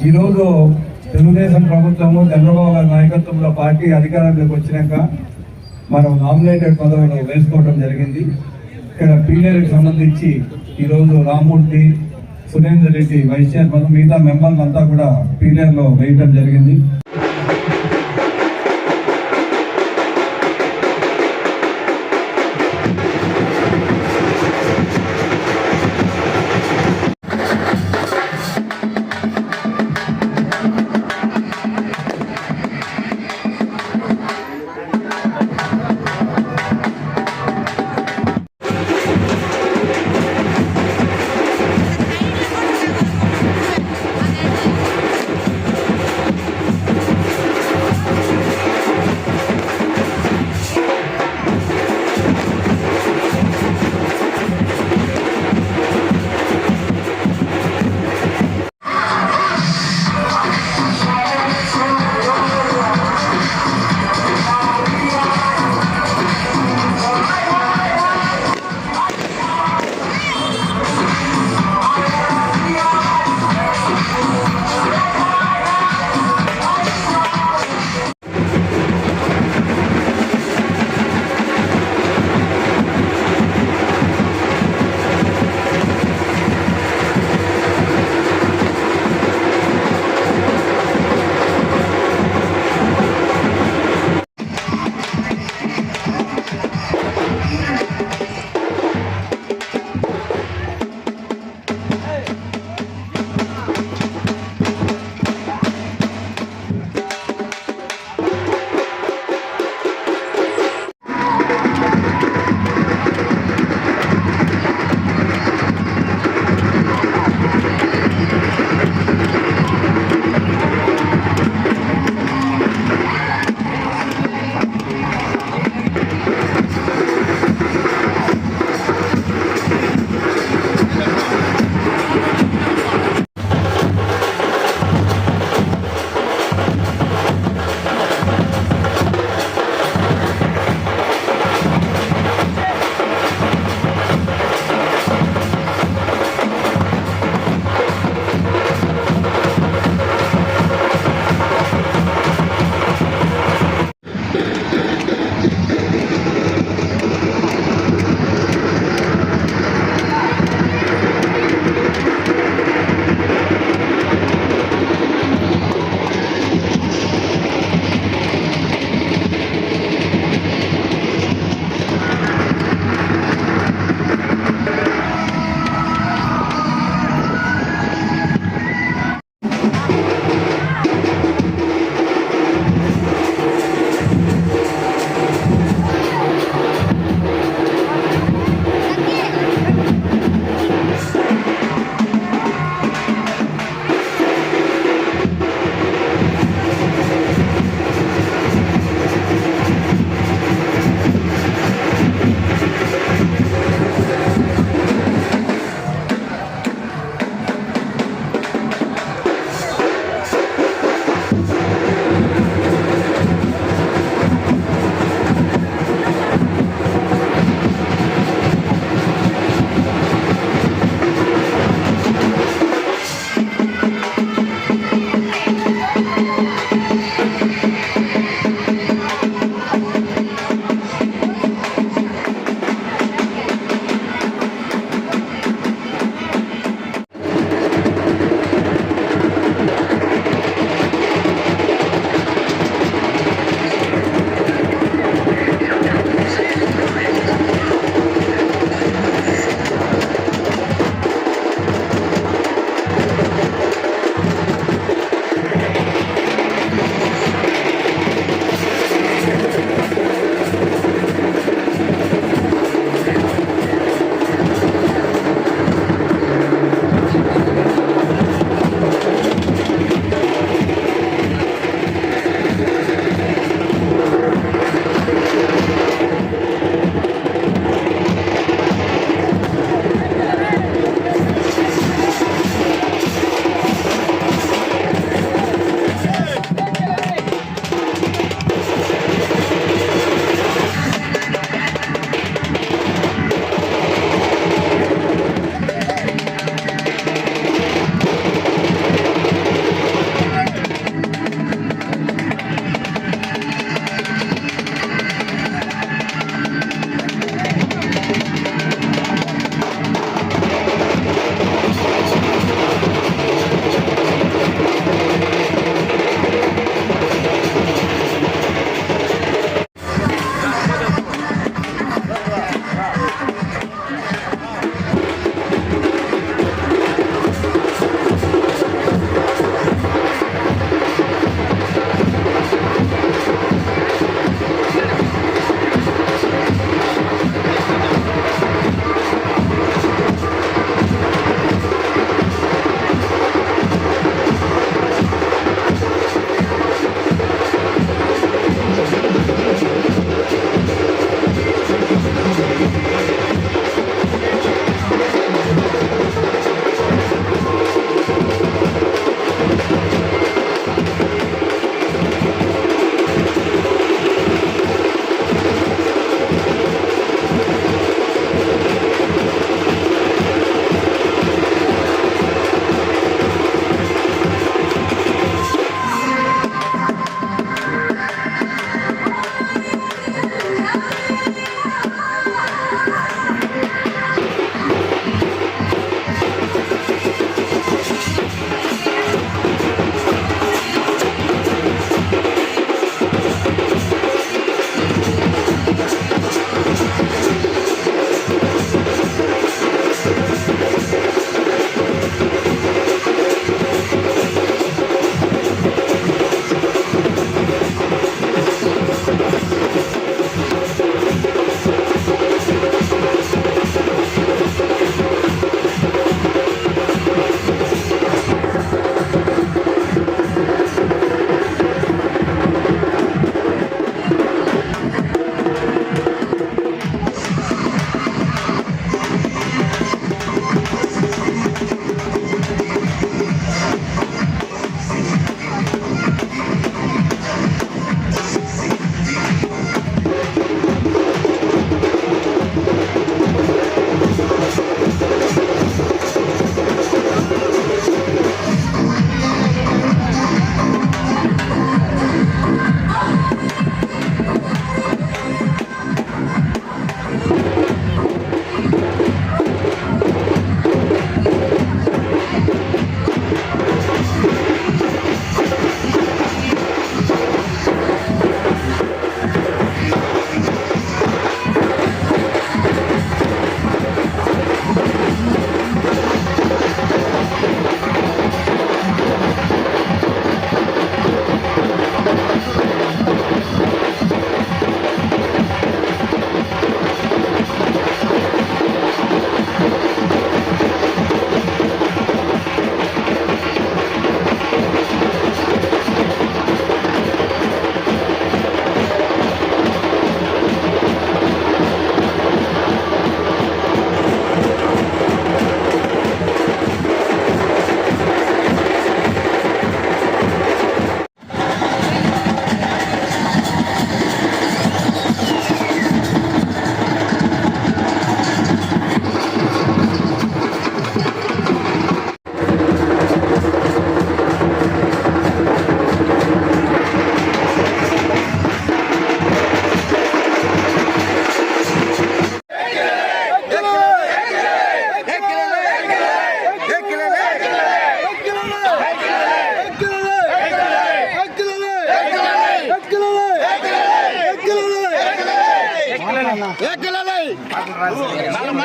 ఈరోజు తెలుగుదేశం ప్రభుత్వము చంద్రబాబు గారి నాయకత్వంలో పార్టీ అధికారంలోకి వచ్చినాక మనం నామినేటెడ్ పదవులు వేసుకోవడం జరిగింది. ఇక్కడ పీలేరుకి సంబంధించి ఈరోజు రామ్మూర్తి, సురేందర్ రెడ్డి వైస్ చైర్మన్, మిగతా మెంబర్లు అంతా కూడా పీలేరులో వేయడం జరిగింది.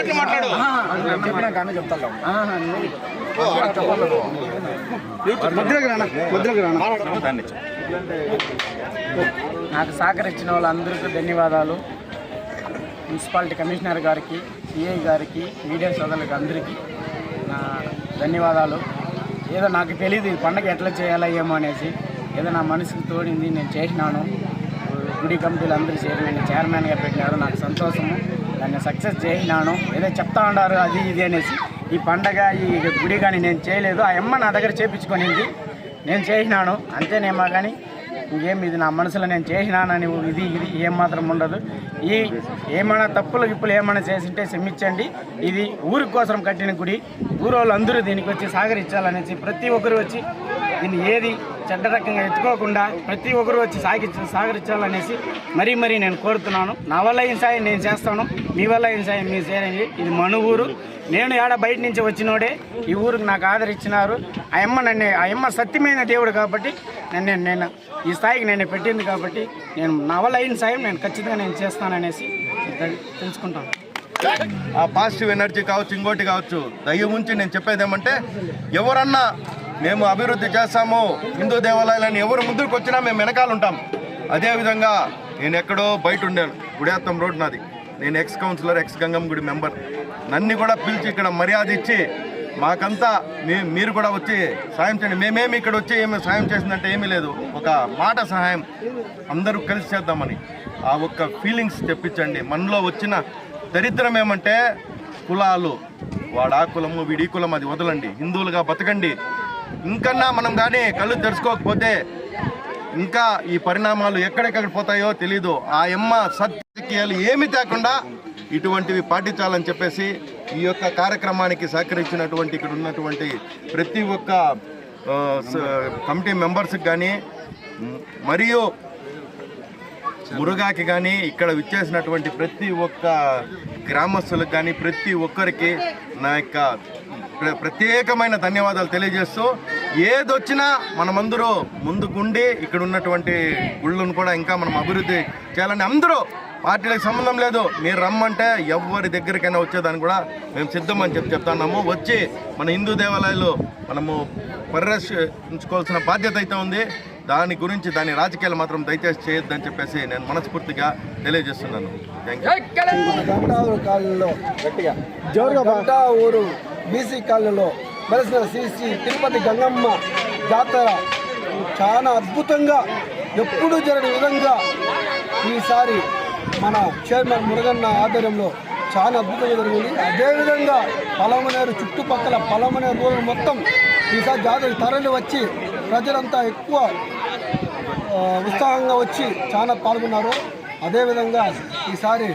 గట్టి మాట్లాడు. నాకు సహకరించిన వాళ్ళందరికీ ధన్యవాదాలు. మున్సిపాలిటీ కమిషనర్ గారికి, సిఐ గారికి, మీడియా సోదరులకి అందరికీ నా ధన్యవాదాలు. ఏదో నాకు తెలియదు ఈ పండగ ఎట్లా చేయాలో ఏమో అనేసి, ఏదో నా మనసుకు తోడింది, నేను చేసినాను. గుడి కమిటీలు అందరూ చేరి నన్ను చైర్మన్గా పెట్టినారు, నాకు సంతోషము. దాన్ని సక్సెస్ చేసినాను. ఏదో చెప్తా ఉన్నారు అది ఇది అనేసి, ఈ పండగ ఈ గుడి కానీ నేను చేయలేదు. ఆ అమ్మ నా దగ్గర చేయించుకొనింది, నేను చేసినాను అంతేనేమో. కానీ ఇంకేం ఇది నా మనసులో నేను చేసినానని ఇది ఏమాత్రం ఉండదు. ఈ ఏమైనా తప్పులు గిప్పులు ఏమైనా చేసింటే క్షమించండి. ఇది ఊరి కోసం కట్టిన గుడి, ఊరోళ్ళు అందరూ దీనికి వచ్చి సహకరించాలనేసి, ప్రతి ఒక్కరు వచ్చి దీన్ని ఏది చెడ్డ రకంగా ఎత్తుకోకుండా ప్రతి ఒక్కరు వచ్చి సహకరించాలనేసి మరీ నేను కోరుతున్నాను. నా వల్ల ఏం సాయం నేను చేస్తాను, మీ వల్ల ఏం సాయం మీరు చేయండి. ఇది మన ఊరు, నేను ఏడ బయట నుంచి వచ్చినోడే ఈ ఊరికి నాకు ఆదరించినారు. ఆ అమ్మ సత్యమైన దేవుడు కాబట్టి నేను ఈ స్థాయికి నేను పెట్టింది కాబట్టి నేను నా వల్ల అయిన సాయం నేను ఖచ్చితంగా నేను చేస్తాననేసి తెలుసుకుంటాను. ఆ పాజిటివ్ ఎనర్జీ కావచ్చు, ఇంకోటి కావచ్చు, దయ్యం ఉంచి నేను చెప్పేది ఏమంటే, ఎవరన్నా మేము అభివృద్ధి చేస్తాము హిందూ దేవాలయాలని ఎవరు ముందుకు వచ్చినా మేము వెనకాల ఉంటాం. అదేవిధంగా నేను ఎక్కడో బయట ఉండాను, గుడియాత్తం రోడ్ నాది, నేను ఎక్స్ కౌన్సిలర్, ఎక్స్ గంగమ్మ గుడి మెంబర్. నన్ను కూడా పిలిచి ఇక్కడ మర్యాద ఇచ్చి మాకంతా మీరు కూడా వచ్చి సాయం చేయండి. మేమేమి ఇక్కడ వచ్చి ఏమి సాయం చేసిందంటే ఏమీ లేదు, ఒక మాట సహాయం అందరూ కలిసి చేద్దామని ఆ ఒక్క ఫీలింగ్స్ తెప్పించండి. మనలో వచ్చిన దరిద్రం ఏమంటే కులాలు, వాడా కులము వీడి కులం అది వదలండి, హిందువులుగా బతకండి. ఇంకన్నా మనం కానీ కళ్ళు తెరుచుకోకపోతే ఇంకా ఈ పరిణామాలు ఎక్కడెక్కడ పోతాయో తెలీదు. ఆ అమ్మ సత్యక్రియలు ఏమి తేకుండా ఇటువంటివి పాటించాలని చెప్పేసి ఈ యొక్క కార్యక్రమానికి సహకరించినటువంటి ఇక్కడ ఉన్నటువంటి ప్రతి ఒక్క కమిటీ మెంబర్స్కి కానీ, మరియు మురుగాకి కానీ, ఇక్కడ విచ్చేసినటువంటి ప్రతి ఒక్క గ్రామస్తులకు కానీ ప్రతి ఒక్కరికి నా యొక్క ప్రత్యేకమైన ధన్యవాదాలు తెలియజేస్తూ, ఏదొచ్చినా మనమందరూ ముందుకుండి ఇక్కడ ఉన్నటువంటి గుళ్ళను కూడా ఇంకా మనం అభివృద్ధి చేయాలని, అందరూ పార్టీలకు సంబంధం లేదు, మీరు రమ్మంటే ఎవరి దగ్గరికైనా వచ్చేదాన్ని కూడా మేము సిద్ధమని చెప్తున్నాము. వచ్చి మన హిందూ దేవాలయాలు మనము పరిరక్షించుకోవాల్సిన బాధ్యత అయితే ఉంది. దాని గురించి దాని రాజకీయాలు మాత్రం దయచేసి చేయొద్దని చెప్పేసి నేను మనస్ఫూర్తిగా తెలియజేస్తున్నాను. గంటా ఊరు బీసీ కాలనీలో వెలసిన శ్రీ తిరుపతి గంగమ్మ జాతర చాలా అద్భుతంగా ఎప్పుడూ జరిగిన విధంగా ఈసారి మన చైర్మన్ మురుగన్న ఆధ్వర్యంలో చాలా అద్భుతంగా జరిగింది. అదేవిధంగా పలమనేరు చుట్టుపక్కల పలమనేరు ఊరు మొత్తం ఈసారి జాతర తరలి వచ్చి ప్రజలంతా ఎక్కువ ఉత్సాహంగా వచ్చి చాలా పాల్గొన్నారు. అదేవిధంగా ఈసారి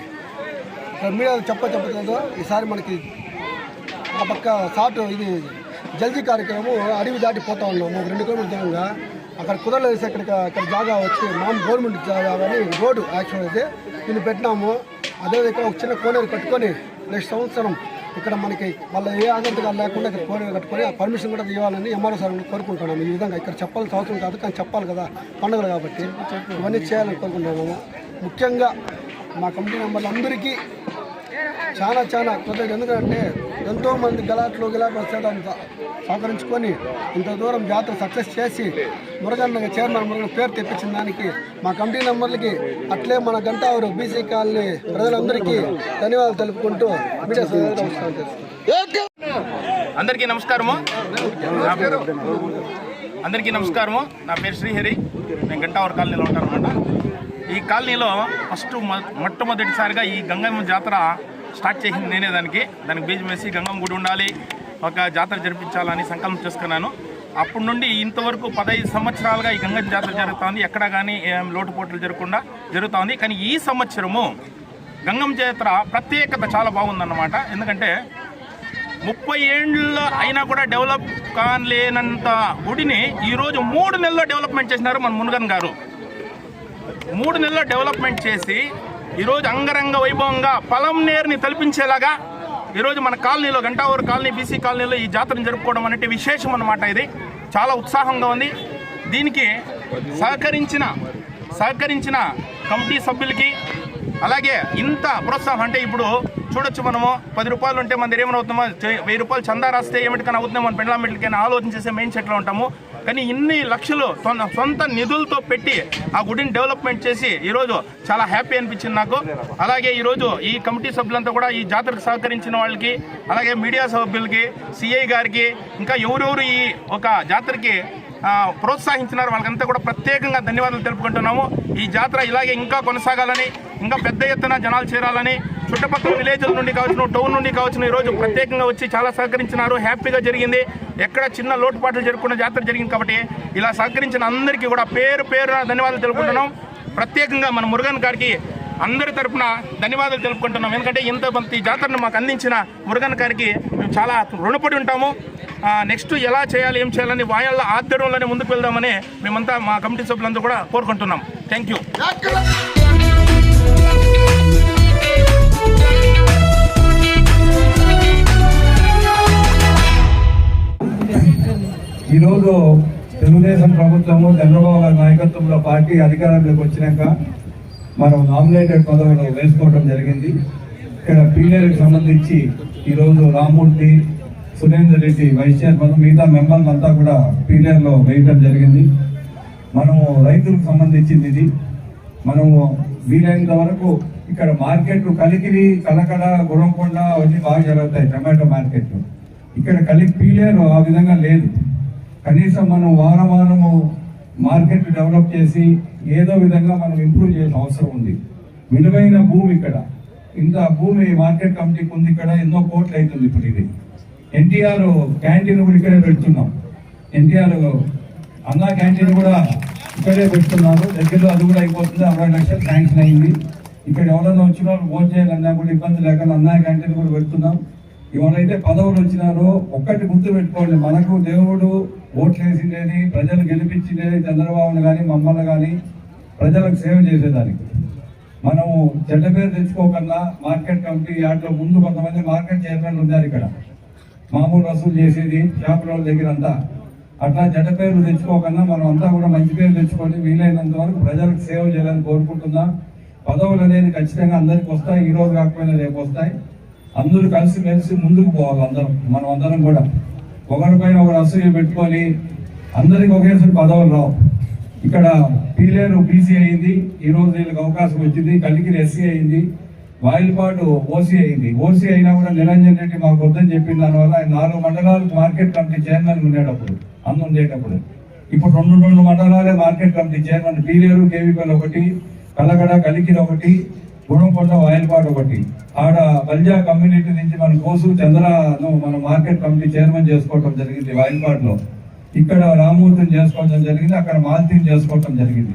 మీడియా చెప్పలేదు, ఈసారి మనకి ఆ పక్క సాటు ఇది జల్దీ కార్యక్రమం అడవి దాటిపోతా ఉన్నాము. 2 కిలోమీటర్ల దూరంగా అక్కడ కుదరలేసి అక్కడ జాగా వచ్చి గవర్నమెంట్ జాగా అని రోడ్డు యాక్షన్ అయితే దీన్ని పెట్టినాము. అదేవిధంగా ఒక చిన్న కోనేరు కట్టుకొని నెక్స్ట్ సంవత్సరం ఇక్కడ మనకి మళ్ళీ ఏ ఆగంతగా లేకుండా ఇక్కడ కోనేరు కట్టుకొని ఆ పర్మిషన్ కూడా ఇవ్వాలని ఎంఆర్ఓ సార్ కోరుకుంటున్నాము. ఈ విధంగా ఇక్కడ చెప్పాల్సిన అవసరం కాదు, కానీ చెప్పాలి కదా పండుగలు కాబట్టి ఇవన్నీ చేయాలని కోరుకుంటున్నాము. ముఖ్యంగా మా కమిటీ మెంబర్లు అందరికీ చాలా కృతజ్ఞతలు. ఎందుకంటే ఎంతోమంది గలాట్లు వస్తే దాన్ని సహకరించుకొని ఇంత దూరం జాతర సక్సెస్ చేసి మురుగన్న చైర్మన్ మురుగన్న పేరు తెప్పించిన దానికి మా కమిటీ మెంబర్లకి, అట్లే మన గంటావూరు బీసీ కాలనీ ప్రజలందరికీ ధన్యవాదాలు తెలుపుకుంటూ మీడియా అందరికీ నమస్కారము. నా పేరు శ్రీహరి. నేను గంటావూరు కాలనీలో ఉంటాను అన్నమాట. ఈ కాలనీలో మొట్టమొదటిసారిగా ఈ గంగమ్మ జాతర స్టార్ట్ చేసింది నేనే. దానికి బీజం వేసి గంగమ్మ గుడి ఉండాలి, ఒక జాతర జరిపించాలని సంకల్పం చేసుకున్నాను. అప్పటి నుండి ఇంతవరకు 15 సంవత్సరాలుగా ఈ గంగమ్మ జాతర జరుగుతుంది. ఎక్కడా కానీ ఏం లోటుపోట్లు జరగకుండా జరుగుతుంది. కానీ ఈ సంవత్సరము గంగమ్మ జాతర ప్రత్యేకత చాలా బాగుందన్నమాట. ఎందుకంటే 30 ఏళ్ళు అయినా కూడా డెవలప్ కాలేనంత గుడిని ఈరోజు 3 నెలల్లో డెవలప్మెంట్ చేసినారు మన మురుగన్ గారు. 3 నెలల్లో డెవలప్మెంట్ చేసి ఈరోజు అంగరంగ వైభవంగా పలంనేరుని తలపించేలాగా ఈరోజు మన కాలనీలో, గంటావూరు కాలనీ బీసీ కాలనీలో ఈ జాతరను జరుపుకోవడం అనేది విశేషం అన్నమాట. ఇది చాలా ఉత్సాహంగా ఉంది. దీనికి సహకరించిన కమిటీ సభ్యులకి, అలాగే ఇంత ప్రోత్సాహం అంటే ఇప్పుడు చూడొచ్చు. మనము 10 రూపాయలు ఉంటే మన దగ్గర ఏమవుతామో 1000 రూపాయలు చందా రాస్తే ఏమిటికైనా అవుతుందో మన పెండ్లామెట్లకైనా ఆలోచన చేసే మెయిన్ సెట్లో ఉంటాము. కానీ ఇన్ని లక్షలు సొంత నిధులతో పెట్టి ఆ గుడిని డెవలప్మెంట్ చేసి ఈరోజు చాలా హ్యాపీ అనిపించింది నాకు. అలాగే ఈరోజు ఈ కమిటీ సభ్యులంతా కూడా ఈ జాతరకు సహకరించిన వాళ్ళకి, అలాగే మీడియా సభ్యులకి, సిఐ గారికి, ఇంకా ఎవరెవరు ఈ ఒక జాతరకి ప్రోత్సహించినారు వాళ్ళకంతా కూడా ప్రత్యేకంగా ధన్యవాదాలు తెలుపుకుంటున్నాము. ఈ జాతర ఇలాగే ఇంకా కొనసాగాలని, ఇంకా పెద్ద ఎత్తున జనాలు చేరాలని, చుట్టుపక్కల విలేజ్ల నుండి కావచ్చు, టౌన్ నుండి కావచ్చు, ఈరోజు ప్రత్యేకంగా వచ్చి చాలా సహకరించినారు. హ్యాపీగా జరిగింది. ఎక్కడ చిన్న లోటుపాట్లు జరుపుకున్న జాతర జరిగింది కాబట్టి ఇలా సహకరించిన అందరికీ కూడా పేరు పేరున ధన్యవాదాలు తెలుపుకుంటున్నాం. ప్రత్యేకంగా మన మురుగన్ గారికి అందరి తరఫున ధన్యవాదాలు తెలుపుకుంటున్నాం. ఎందుకంటే ఇంత మంది జాతరను మాకు అందించిన మురుగన్ గారికి మేము చాలా రుణపడి ఉంటాము. నెక్స్ట్ ఎలా చేయాలి, ఏం చేయాలని వాళ్ళ ఆధ్వర్యంలోనే ముందుకు వెళ్దామని మేమంతా మా కమిటీ సభ్యులందరూ కూడా కోరుకుంటున్నాం. Thank you. ఈరోజు తెలుగుదేశం ప్రభుత్వము చంద్రబాబు గారి నాయకత్వంలో పార్టీ అధికారంలోకి వచ్చినాక మనం నామినేటెడ్ పదవులు వేసుకోవడం జరిగింది. ఇక్కడ పీలేరుకి సంబంధించి ఈరోజు రామూర్తి, సురేందర్ రెడ్డి వైస్ చైర్మన్, మిగతా మెంబర్లు అంతా కూడా పీలేరులో వేయటం జరిగింది. మనము రైతులకు సంబంధించింది ఇది. మనము వీలైనంత వరకు ఇక్కడ మార్కెట్ కలికిరి, కలకడ, గురంకొండ అవన్నీ బాగా జరుగుతాయి టమాటో మార్కెట్లు. ఇక్కడ పీలేరు ఆ విధంగా లేదు. కనీసం మనం వారము మార్కెట్ డెవలప్ చేసి ఏదో విధంగా మనం ఇంప్రూవ్ చేసిన అవసరం ఉంది. విలువైన భూమి ఇక్కడ, ఇంత భూమి మార్కెట్ కమిటీకి ఉంది. ఇక్కడ ఎన్నో కోట్లు అవుతుంది. ఇప్పుడు ఇది ఎన్టీఆర్ క్యాంటీన్ కూడా ఇక్కడే పెడుతున్నాం. ఎన్టీఆర్ అన్నా క్యాంటీన్ కూడా ఇక్కడే పెడుతున్నారు. దగ్గరలో అది కూడా అయిపోతుంది. 60 లక్షలు శాంక్షన్ అయింది. ఇక్కడ ఎవరైనా వచ్చిన వాళ్ళు భోజనం చేయాలన్నా కూడా ఇబ్బంది లేకుండా అన్నా క్యాంటీన్ కూడా పెడుతున్నాం. ఎవరైతే పదవులు వచ్చినారో ఒక్కటి గుర్తు పెట్టుకోండి, మనకు దేవుడు ఓట్లు వేసిండేది, ప్రజలు గెలిపించిండేది చంద్రబాబును కానీ మమ్మల్ని కానీ ప్రజలకు సేవ చేసేదానికి. మనము చెడ్డ పేరు తెచ్చుకోకుండా మార్కెట్ కమిటీ యాడ్లో ముందు కొంతమంది మార్కెట్ చైర్మన్లు ఉన్నారు. ఇక్కడ మామూలు వసూలు చేసేది షాపుల దగ్గర అంతా. అట్లా చెడ్డ పేర్లు తెచ్చుకోకుండా మనం అంతా కూడా మంచి పేరు తెచ్చుకొని వీలైనంత వరకు ప్రజలకు సేవ చేయాలని కోరుకుంటున్నా. పదవులు అనేది ఖచ్చితంగా అందరికి వస్తాయి. ఈ రోజు కాకపోయినా రేపు వస్తాయి. అందరూ కలిసి మెలిసి ముందుకు పోవాలి. మనం అందరం కూడా ఒకరిపైన ఒకరు అసూయ పెట్టుకొని అందరికి ఒకేసారి పదవులు రావు. ఇక్కడ పీలేరు బీసీ అయింది, ఈ రోజు వీళ్ళకి అవకాశం వచ్చింది. కలికిరి ఎస్సీ అయింది, వాయిల్పాటు ఓసీ అయింది. ఓసీ అయినా కూడా నిరంజన్ రెడ్డి మాకు వద్దని చెప్పిన దానివల్ల ఆయన 4 మండలాలకు మార్కెట్ కమిటీ చైర్మన్ ఉండేటప్పుడు ఉండేటప్పుడు ఇప్పుడు 2 మండలాలే market committee chairman. Pileru, KVPalli ఒకటి, కలగడ, కలికిరి ఒకటి, గుణంకొండ, వాయిల్పాటు ఒకటి. ఆడ బల్జా కమ్యూనిటీ నుంచి మన కోసు చంద్రను మనం మార్కెట్ కమిటీ చైర్మన్ చేసుకోవడం జరిగింది వాయిల్పాటులో. ఇక్కడ రామూర్తిని చేసుకోవడం జరిగింది, అక్కడ మాల్తీని చేసుకోవడం జరిగింది.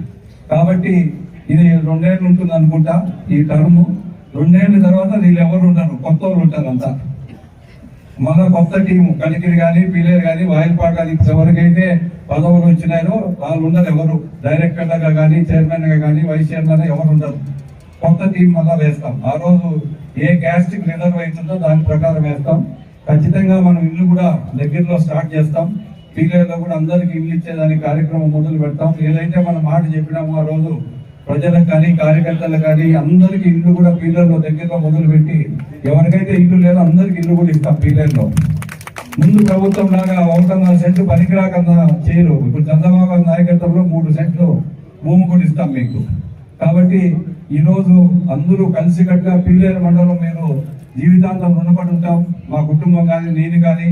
కాబట్టి ఇది 2 ఏళ్ళు ఉంటుంది అనుకుంటా ఈ టర్మ్. 2 ఏళ్ళ తర్వాత వీళ్ళు ఎవరు ఉండరు, కొత్త వాళ్ళు ఉంటారు అంతా. మన కొత్త టీము కలికిరి కానీ, పీలేరు కానీ, వాయిల్పాటు కానీ ఎవరికైతే పదవులు వచ్చినాయో వాళ్ళు ఉండరు. ఎవరు డైరెక్టర్లుగా కానీ, చైర్మన్గా కానీ, వైస్ చైర్మన్ ఎవరు ఉండరు. కొత్త టీం మళ్ళా వేస్తాం. ఆ రోజు ఏ క్యాస్ట్ రిజర్వ్ అవుతుందో దాని ప్రకారం వేస్తాం. ఖచ్చితంగా మనం ఇల్లు కూడా దగ్గరలో స్టార్ట్ చేస్తాం. పీలేరులో కూడా అందరికి ఇల్లు ఇచ్చేదానికి కార్యక్రమం మొదలు పెడతాం. ఏదైతే మనం మాట చెప్పినామో ఆ రోజు ప్రజలకు కానీ, కార్యకర్తలకు కానీ అందరికి ఇల్లు కూడా పీలేరులో దగ్గరలో మొదలు పెట్టి ఎవరికైతే ఇల్లు లేదో అందరికి ఇల్లు కూడా ఇస్తాం. పీలేరులో ముందు ప్రభుత్వం లాగా 1.5 సెంట్లు పనికిరాకన్నా చేయరు. ఇప్పుడు చంద్రబాబు నాయకత్వంలో 3 సెంట్లు భూమి కూడా ఇస్తాం మీకు. కాబట్టి ఈరోజు అందరూ కలిసికట్టుగా పీలేరు మండలం మీరు జీవితాంతం రుణపడి ఉంటాం. మా కుటుంబం కానీ, నేను కానీ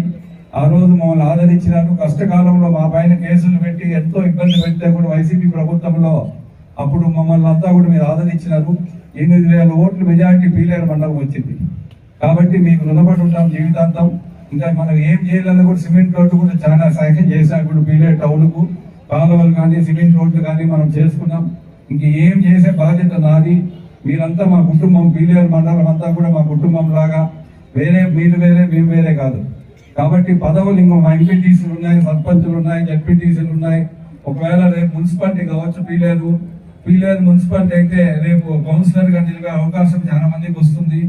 ఆ రోజు మమ్మల్ని ఆదరించినారు. కష్టకాలంలో మా పైన కేసులు పెట్టి ఎంతో ఇబ్బంది పెడితే కూడా వైసీపీ ప్రభుత్వంలో అప్పుడు మమ్మల్ని అంతా కూడా మీరు ఆదరించినారు. 8,000 ఓట్లు మెజార్టీ పీలేరు మండలం వచ్చింది. కాబట్టి మీకు రుణపడి ఉంటాం జీవితాంతం. ఇంకా మనం ఏం చేయాలన్నా కూడా సిమెంట్ రోడ్డు కూడా చాలా సాయం చేశాం. ఇప్పుడు పీలేరు టౌన్కు కాలువలు కానీ, సిమెంట్ రోడ్లు కానీ మనం చేసుకున్నాం. ఇంక ఏం చేసే బాధ్యత నాది. మీరంతా మా కుటుంబం, పీలేరు మండలం అంతా కూడా మా కుటుంబం లాగా. వేరే మీరు వేరే, మేము వేరే కాదు. కాబట్టి పదవులు ఇంకా మా ఎంపీటీసీలు ఉన్నాయి, సర్పంచులు ఉన్నాయి, జడ్పీటీసీలు ఉన్నాయి. ఒకవేళ రేపు మున్సిపాలిటీ కావచ్చు, పీలేరు మున్సిపాలిటీ అయితే రేపు కౌన్సిలర్ గా నిలిపే అవకాశం చాలా మందికి వస్తుంది.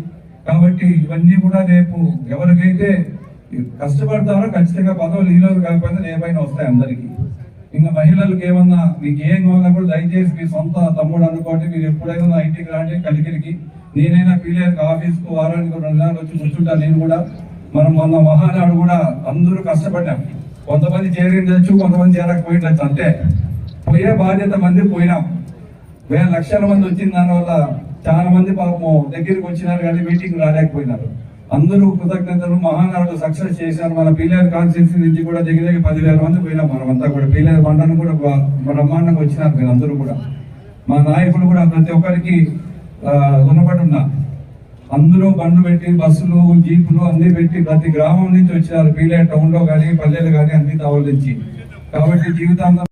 కాబట్టి ఇవన్నీ కూడా రేపు ఎవరికైతే కష్టపడతారో ఖచ్చితంగా పదవులు ఈ రోజు కాకపోతే రేపైనా వస్తాయి అందరికీ. ఇంకా మహిళలకు ఏమన్నా మీకు ఏం కావాలన్నా కూడా దయచేసి మీ సొంత తమ్ముడు అనుకోండి. మీరు ఎప్పుడైనా నా ఇంటికి రాండి, కలికిరికి నేనైనా పీలేరు ఆఫీస్కు వారానికి 2 నెలలు వచ్చి కూర్చుంటాను. నేను కూడా మనం మొన్న మహానాడు కూడా అందరూ కష్టపడ్డాం. కొంతమంది చేరిండొచ్చు, కొంతమంది చేరకపోయిండొచ్చు, అంతే. పోయే బాధ్యత మంది పోయినాం. వేల లక్షల మంది వచ్చిన దానివల్ల చాలా మంది పాపం దగ్గరికి వచ్చినారు కానీ మీటింగ్ రాలేకపోయినారు. అందరూ కృతజ్ఞతలు. మహానాడు సక్సెస్ చేశారు. మన పీలేరు కాన్స్టిట్యూన్సీ నుంచి కూడా దగ్గర 10,000 మంది పోయినాం. మనమంతా కూడా పీలేరు మండలం కూడా బ్రహ్మాండంగా వచ్చినారు మీరు అందరూ కూడా. మా నాయకులు కూడా ప్రతి ఒక్కరికి రుణపడి ఉన్నా. అందరూ బండ్లు పెట్టి బస్సులు జీపులు అన్ని పెట్టి ప్రతి గ్రామం నుంచి వచ్చినారు. పీలేరు టౌన్ లో కానీ పల్లెలు కానీ అన్ని తావుల నుంచి. కాబట్టి జీవితాంతం